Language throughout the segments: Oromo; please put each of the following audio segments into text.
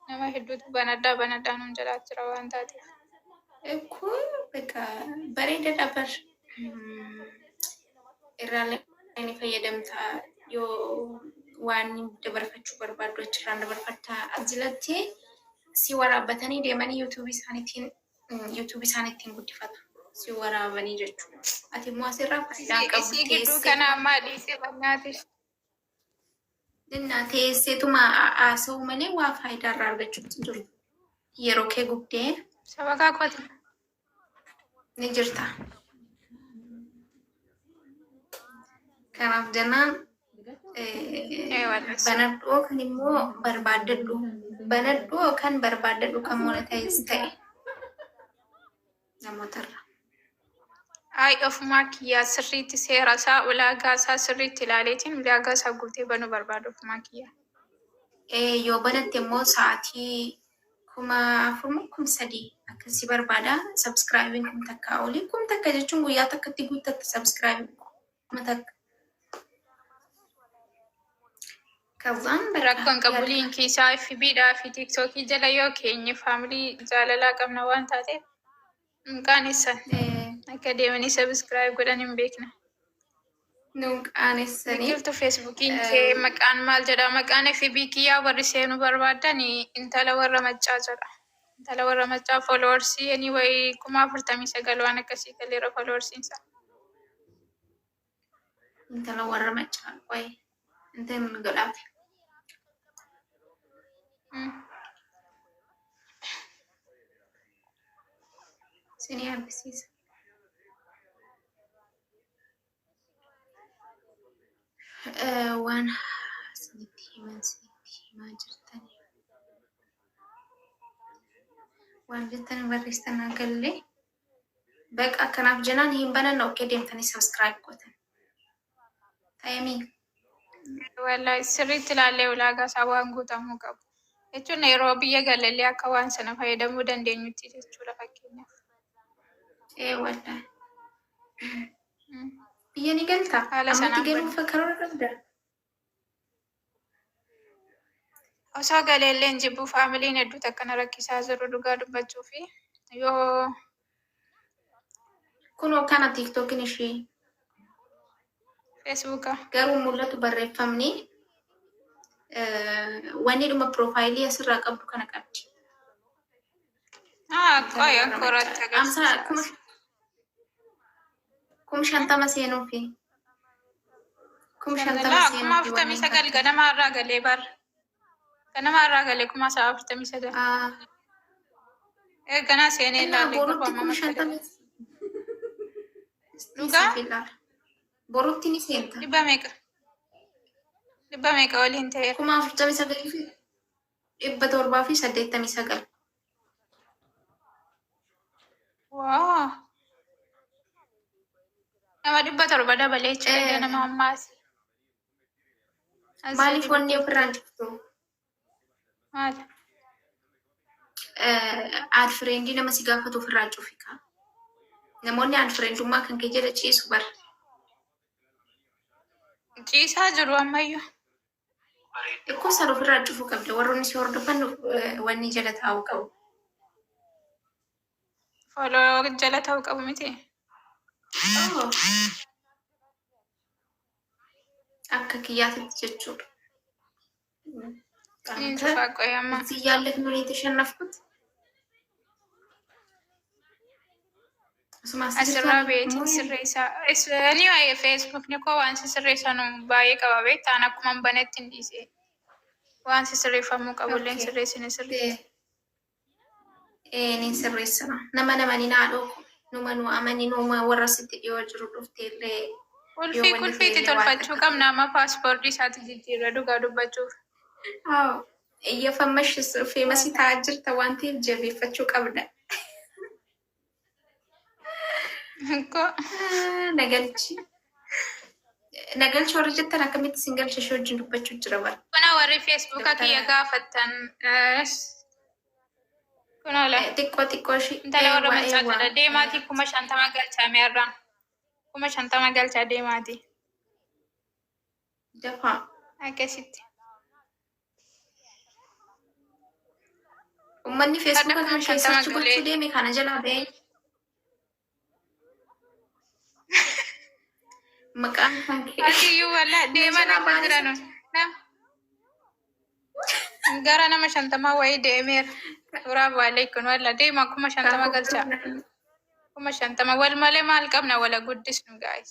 nama hedduutu banaddaa nuun jalaa jira waan taateef. Kun bareeda dabar irraan inni fayyadamtaa yoo waan dabarfachuu barbaaddu achirraan dabarfattaa asirratti si waraabbatanii deemanii yuutuubii isaaniitiin guddifatu. Si waraabanii jechuudha. Ati immoo asirraa faayidaan qabu Isii gidduu kana ammaa dhiisee bannaatis. Dinna teesseetuma haasa'u malee waa faayidaa irraa argachuutti jiru. Yeroo kee gubdee Sabakaa kooti. ni jirta. Kanaaf jennaan banadhoo kan immoo barbaaddadhu. Banadhoo kan barbaaddadhu kan monetaayiz ta'e namootarra. Ay ofumaa kiyyaa sirriitti seera isaa ulaagaa isaa sirriitti ilaaleetiin ulaagaa isaa guutee banuu barbaadu ofumaa kiyyaa. Yoo banatte immoo sa'aatii 4,000 akkasii barbaada. Subscribing kun takka olii kun takka jechuun guyyaa takkatti guuttatte subscribing kuma takka. Rakkoon qabu liinkii isaa FB'dhaa fi TikTokii jala yoo keenye faamilii jaalalaa qabna waan taateef qaanessan akka deemanii subscribe godhan hin beekna. Biqiltuu Feesbuukiin kee maqaan maal jedha? Maqaan FB kiyyaa warri seenuu barbaadan intala warra maccaa jedha. Intala warra maccaa foloowarsii inni wayii 49,000 waan akkasii galeera foloowarsiinsa. Intala warra maccaa wayii intala godhaate. Sini agarsiisa. Waan sinitti himaa jirtanii waan jettan barreessitan agarlee baqa akkanaaf jenaan hin bananna okkee deemtanii subscribe gootan. Taa'imii. Wallahi sirriitti ilaallee ulaagaa isaa waan guutamuu qabu. Jechuun yeroo biyya galallee akka waan sana fayyadamuu dandeenyutti jechuudha fakkeenyaaf. Wallahi. Biyya ni galtaa? Ammatti galuuf karoora qabda? Osoo galeelleen jibbuu faamiliin hedduutu akkana rakkisaa jiru dhugaa dubbachuu fi yoo kunoo kana TikTokin ishee Feesbuuka garuu mul'atu barreeffamni wanni dhuma piroofaayilii asirraa qabdu kana qabdi. Qoy ankoratti agarsiisa. 50 seenuu fi 50 kuma 49 ganama irraa galee barra. Ganama irraa galee 49. Ganaa seenee ilaalee qofa amma dhugaa? Borutti ni seenta. Dhibba meeqa waliin ta'eera? 49 fi 789. Waa. Nama 700 dabalee jechuudha nama ammaas. Maaliif wanni ofirraan jirtu? Maal? Aad friendii nama si gaafatu ofirraa cufika. Namoonni aad friendummaa kan kee jala ciisu bara. Ciisaa jiru ammayyuu. Ikkoo san ofirraa cufu qabda. Warroonni si hordofan wanni jala taa'u qabu. Foloo jala taa'u qabu miti. Akka kiyyaatitti jechuudha. Inni dhufaa qoy amma. Si yaallatnu ni tashannafkut. Asirraa beetiin sirreessaa. Ni waa'ee Feesbuukni koo waan sirreessan baay'ee qaba beektaan akkuma banetti hin dhiise. Waan sirreeffamuu qabullee sirreessine sirreessa. Ni sirreessina. Nama ni naadhoo. Numa nu amani numa warra sitti dhiyoo jiru dhufteellee. Kulfiitti tolfachuu qabna amma paaspoortii isaati jijjiirra dhugaa dubbachuuf. Iyyafammash feemasi taa'aa jirta waan ta'eef jabeeffachuu qabda. Nagalchi warra jettan akkamitti isin galcha ishee wajjin dubbachuu jira bara. Kuna warri Feesbuuka kiyya gaafattan kunoola. Xiqqoo ishee. Intala warra maccaa jedha deemaatii 50 galchaa meerraan. 50 galchaa deemaatii. Dafaa. Akkasitti. Uummanni feesbuuka Kuma kan shantama keessatti galee. gochuu deeme kana jalaa ba'ee maqaan kan kee Akiyyuu walla deeman akka jiran gara nama shantama wayii deemeera. Suuraa waalaikum walla deema kuma shantama galcha. Kuma shantama wal malee maal qabna wala guddisnu guys.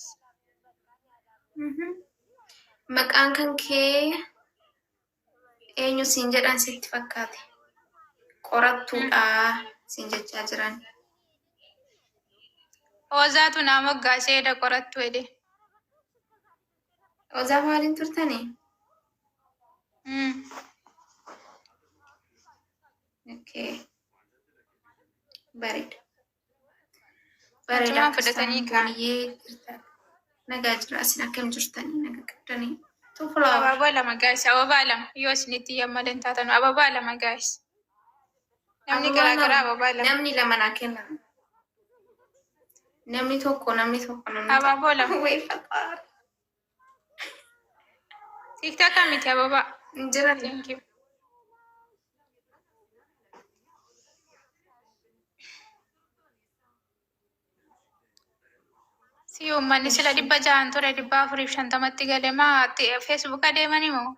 maqaan kan kee eenyu siin jedhan sitti fakkaate? Qorattuudha siin jechaa jiran. Ozaatu nama gaasheedha qorattu edhe. Ozaa maaliin turtanii? Okay. Bareeda. Bareeda fudhatanii baay'ee jirtan. Nagaa jira asin akkam jirtanii nagaa qabdanii. Tufulaa. Ababaa lama guys, ababaa lama. Yoo isinitti yammaleen taatan ababaa lama guys. Namni garaagaraa ababaa lama. Namni lama naa kenna. Namni tokko namni. Ababaa lama. Way faxaar. TikTok miti ababaa. Jira. Thank you. Si uummanni sila 600 ture 450 galee maa Facebook adeemani moo?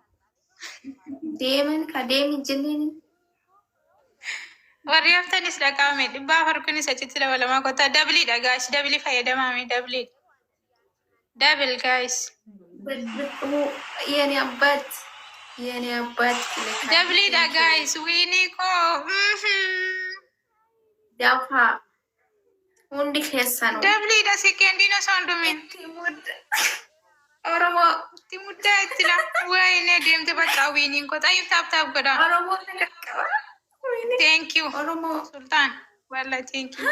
Deeman ka deemi jenneeni. Warri haftanis dhaqaame 400 kunis achitti dabalamaa kottaa dabliidha guys. Dabli fayyadamaame dabliidha. Double guys. Yeeni abbaat. Dabliidha guys. Wiinii koo. Dafaa. Hundi keessan. Dabliidha sekeendii osoo hin dhumin. Oromoo. Itti muddaa itti la. Wayinee deemte bakka wiiniin koo xayyuu taap godha. Oromoo dhaqqaba. Thank you. Oromoo. Sultan. Wallah thank you.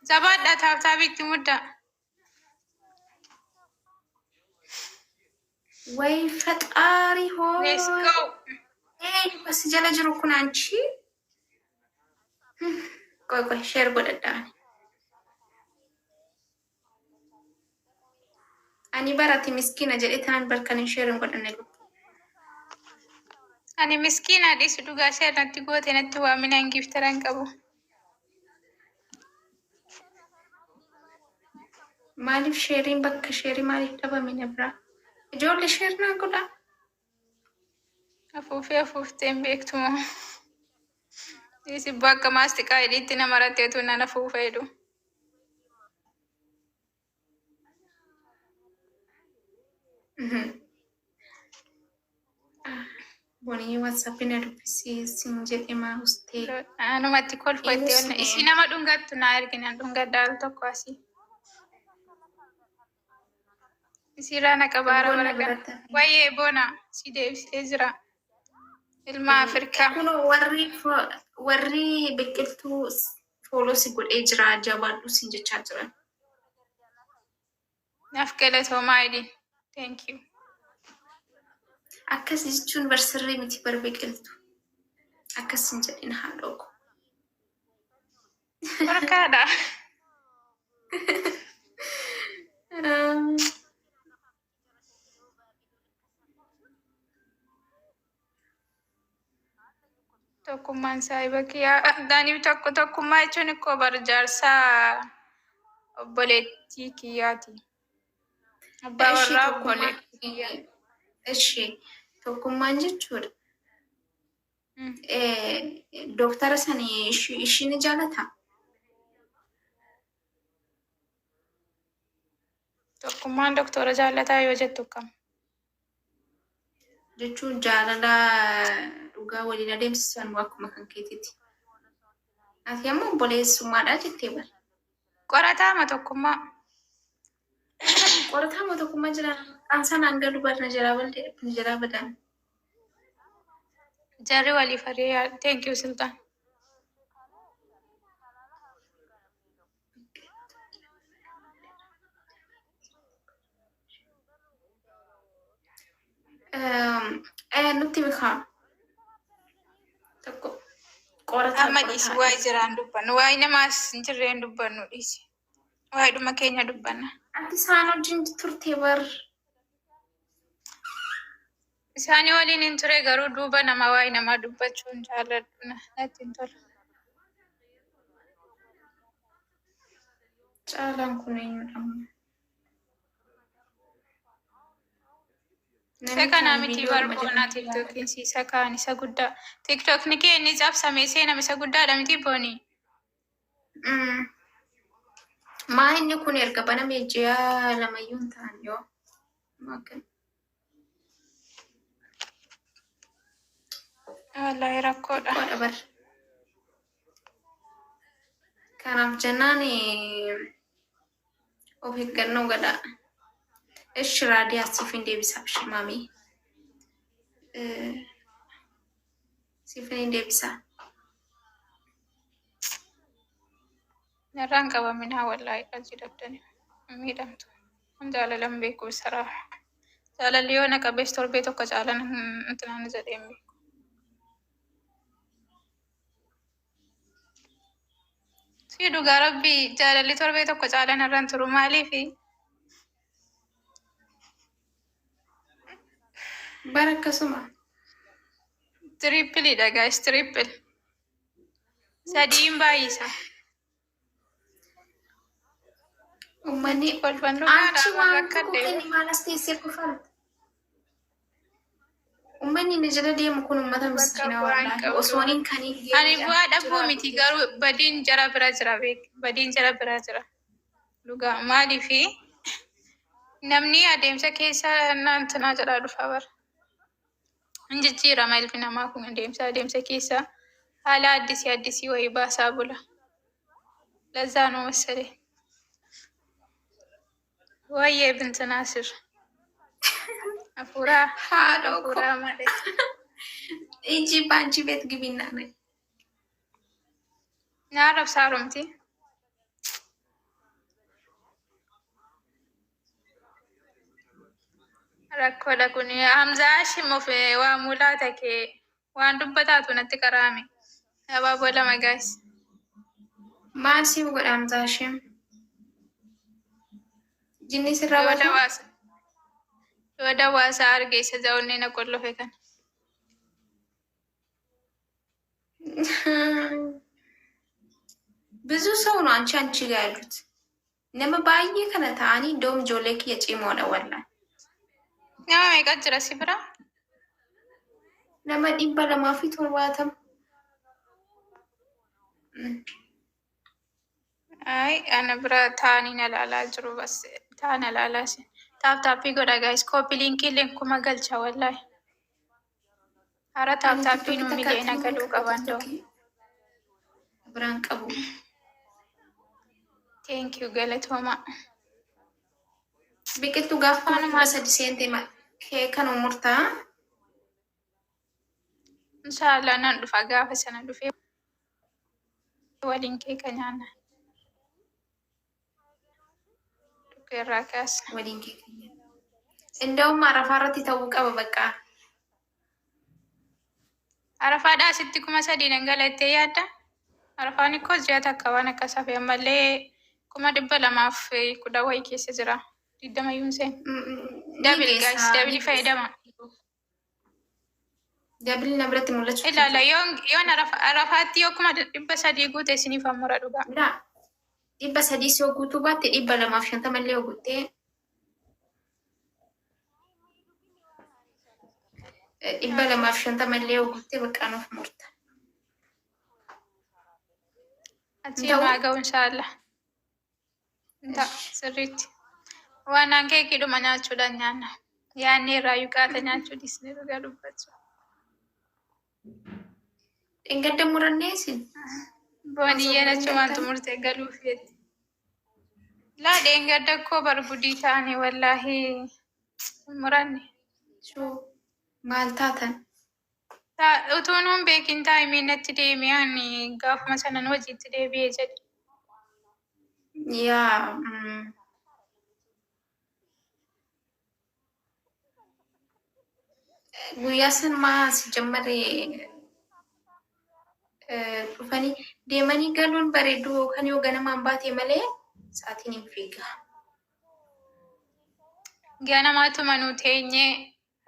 Jabaadha taap itti muddaa. Way faxaari hoo. Let's go. Bas jala jiru kun anchi. Koy share godhadhaan. Ani barati miskiina jedhee tanan barkan share godhanne lubbuu. Ani miskiina dhiisu dhugaa ishee natti goote natti waaminaan giftaran qabu. Maaliif sheeriin bakka sheerii maaliif dhabamine biraa? Ijoollee sheer naa godha. Afuufteen beektu moo? Isi bakka maastiqaa hidhiitti nama ratteetu nana afuufee jedhu. Bonii WhatsApp na dubbisii sin jedhe maa ustee. Anumatti kolfatti isi nama dhungattu naa ergina dhungadhaa al tokko asii. Isirraa na qabaara baragan. Wayyee bona si deebisee jira. Ilma Afrikaa. Kun warri biqiltuu fooloo si godhee jira jabaadhu sin jechaa jiran. Naaf galatoomaa jedhi. Thank you. Akkas jechuun barsirrii miti bar biqiltuu. Akkas hin jedhin haadhoo ko. Barkaadha. Tokkummaan saahiba kiyyaa daaniif tokkummaa jechuun ikkoo barjaarsaa obboleettii kiyyaati. Abbaa warraa obboleettii kiyyaa. Ishee tokkummaan jechuudha. Dooktara sanii ishii ni jaalataa? Tokkummaan doktora jaalataa yoo jettu kam? Jechuun jaalala dhugaa waliin adeemsisan akkuma kan keetiiti. Ati ammoo obboleessummaadhaa jettee bara. Qorataama tokkummaa. Qorataama tokkummaa jira. Ansaan hanga dubarna jala badan. Jarri waliif haree thank you Sultan. Nutti beekama. Tokko Amma dhiisi waa'ee jiraan dubbannu. Waa'ee namaas hin jirreen dubbannu dhiisi. Waa'ee dhuma keenya dubbanna. Ati isaan wajjin turtee bar. Isaanii waliin hin ture garuu duuba nama waa'ee namaa dubbachuun jaalladhu natti hin tolu. Caalaan kun eenyudha? Isa kana miti barboonaa tiktookiin isa kaan isa guddaa. Tiktookni kee inni cabsame seenam isa guddaadha miti boonii. Maa inni kun erga baname ji'a lamayyuu hin ta'an yoo. Wallahi rakkoodha. Rakkoodha bar. Kanaaf jennaan of eeggannoo godhaa. Ishi raadiyaa siif hin deebisaa shimaamii. Siif hin deebisaa. Narraan qabaminaa wallahi qalbii dabdanii miidhamtu. Jaalalan beeku isaraa. Jaalalli yoo na qabees torbee tokko caalan intinaan jedhee hin beeku. Si dhugaa rabbii jaalalli torbee tokko caalan irraan turu maaliifi? Bara akkasuma. Tirippiliidha guys, tirippil. Sadiin baay'isa. Uummanni kolfannu achi waan kukkeenni maalas teessee kufalta. Uummanni inni jala deemu kun uummata miskiinaa wallaahi osoo hin kanii. Ani bu'aa dhabuu miti garuu badiin jara bira jira beek. Badiin jara bira jira. Dhugaa maaliifi namni adeemsa keessa naantinaa jedhaa dhufa bara. Injijjiirama ilmi namaa kun adeemsa keessa haala addisii wayii baasaa bula. Lazaanuu masalee. Wayyee binti Naasir. Afuuraa. Haadha Afuuraa malee. Iji baanchi beet gibinnaane. Nyaarab saarumti. Rakkoodha kun Hamzaa Shimuuf waa mulaata kee waan dubbataatu natti qaraame. Abaaboo lama gaas. Maal siif godha Hamzaa Shim? Jinni sirraa batu? Yoo dawaasaa arge isa zaa'unnee na qollofe kan. ብዙ ሰው ነው አንቺ ጋር ያሉት nama baay'ee kana ta'anii እንደውም ijoollee kiyya cimoodha wallaan. Nama meeqa jira si bira? Nama 270. Ay, ana bira taa'anii na ilaalaa jiru bas taa'an ilaalaa si. Taaptaappii godha guys. Kooppi linkii kuma galcha wallahi. Hara taaptaappii nu miliyoona galuu qaban da'u. Biraan qabu. Thank you galatooma. Biqiltuu gaafa nama 3 seentee kee kan umurtaa. Inshallah nan dhufa gaafa sana dhufee waliin kee kan nyaanna. Dhukeerraa kaasa. Waliin kee kan nyaanna. እንደውም አረፋ irratti ta'uu qaba bakka. Arafaadhaa asitti 3,000 dhangalattee yaadda? Arafaan ikkoo ji'a takka waan akkas hafe ammallee 210 wayii keessa jira. 20 yuunseen. Dabili guys, dabili fayyadama. Dabili na biratti mul'achuu. Ilaala yoon arafaatti yoo 300 guute isiniif hammura dhugaa. 300 yoo guutuu baatte 250 illee yoo guutte 250 illee yoo guutte bakka nuuf murta. Achi maa ga'u inshallah. Sirriitti. Waan aan keekidhuma nyaachuudhaan nyaanna. Yaanni irraa yuqaata nyaachuu dhiisnee dhugaa dubbachuu. Dheengadda murannee isin. Booniyyeen achumaan xumurtee galuuf jetti. Laa dheengadda koo bargudii ta'anii wallaahi muranne. Maal taatan? Utuun hun beekin taa'imii natti deemee ani gaafuma sanan hojiitti deebi'ee jedhe. Yaa guyyaa san maas jammaree dhufanii deemanii galuun bareedu kan yoo ganamaan baate malee sa'aatiin hin fiiga. Ganamaatuma nu teenyee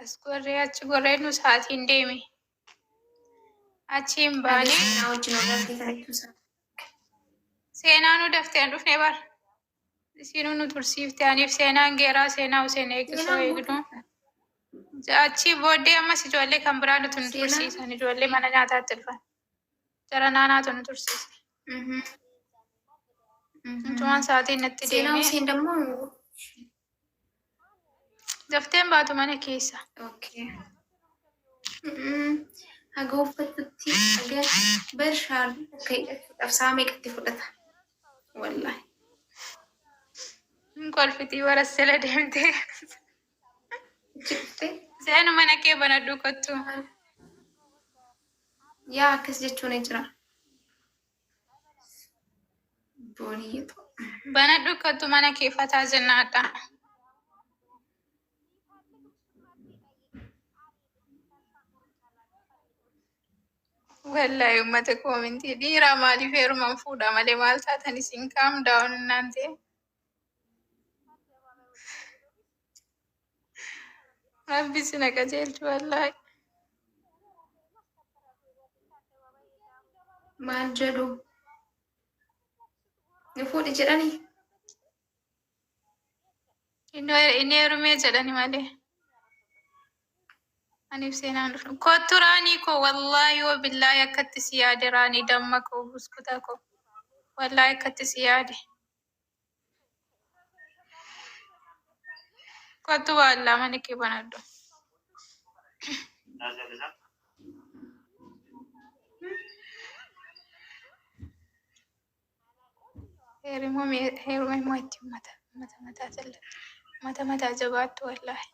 As gorree achi gorree nu sa'aatiin deeme. Achiin baane Seenaa wajjin wal argee taa'eetu seenaa nu daftee dhufne bara. Isinuu nu tursiifte aniif seenaan geeraa seenaa Huseen eegisoo eegdu. Achii booddee ammas ijoollee kan biraa nuti nu tursiisan ijoollee mana nyaataatti dhufan. Jara naanaatu nu tursiise. Mucumaan sa'aatiin natti seenaa deeme. Huseen dammoo Dafteen baatu mana keessa. haga uffatutti haga barshaan akka hidhachuudhaaf sa'a meeqatti fudhata wallahi. Kolfitii warassela deemtee. Jirte Seenu mana kee banadhu kottu. yaa akkas jechuun jira. Booniyyeetu. Banadhu kottu mana kee fataa jennaadha. Wallahi uummata koomintii dhiiraa maaliif heeruman fuudha malee maal taatan isin kaam daawun innaan ta'e. Rabbi si na qajeelchu wallahi. Maal jedhu ni fuudhi jedhanii Inni heerumee jedhani malee. Aniif seenaan dhufu. Kottu raanii koo wallahi yoo billaahi akkatti si yaade raanii damma koo buskuta koo. Wallahi akkatti si yaade. Kottu waallaa mana kee banadhu. Heeruma immoo itti mataa jabaattu wallahi.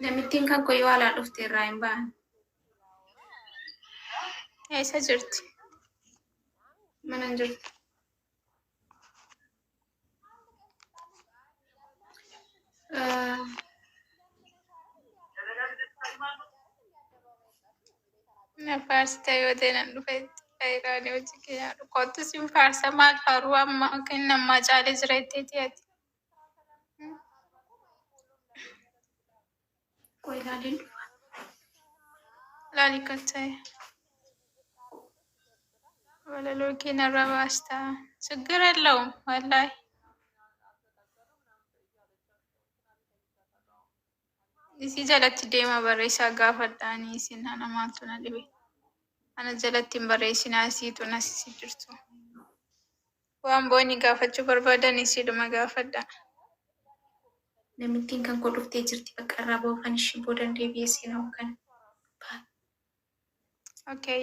namittiin kan koo yoo alaa dhufte irraa hin ba'an. Eessa jirti? Mana hin jirtu. Na faarsita yoo ta'e nan dhufe iraanii hojii keenya kottu sin faarsa maal faaruu amma kennammaa caalee jira jetteeti ati. Koo ilaaleen dhufa. Laali katta'e. Walaloo keenyarra baastaa. Siggir የለውም wallahi. Isii jalatti deema barreessaa gaafadhaanii isin hana maaltu na dhibe. Ana jalatti hin barreessinaa isiitu nasisi jirtu. Waan booni gaafachuu barbaadan isiidhuma gaafadha. Namittiin kan koo dhuftee jirti bakka irraa ba'uufan ishii boodan deebi'ee seenaa kan. Okay.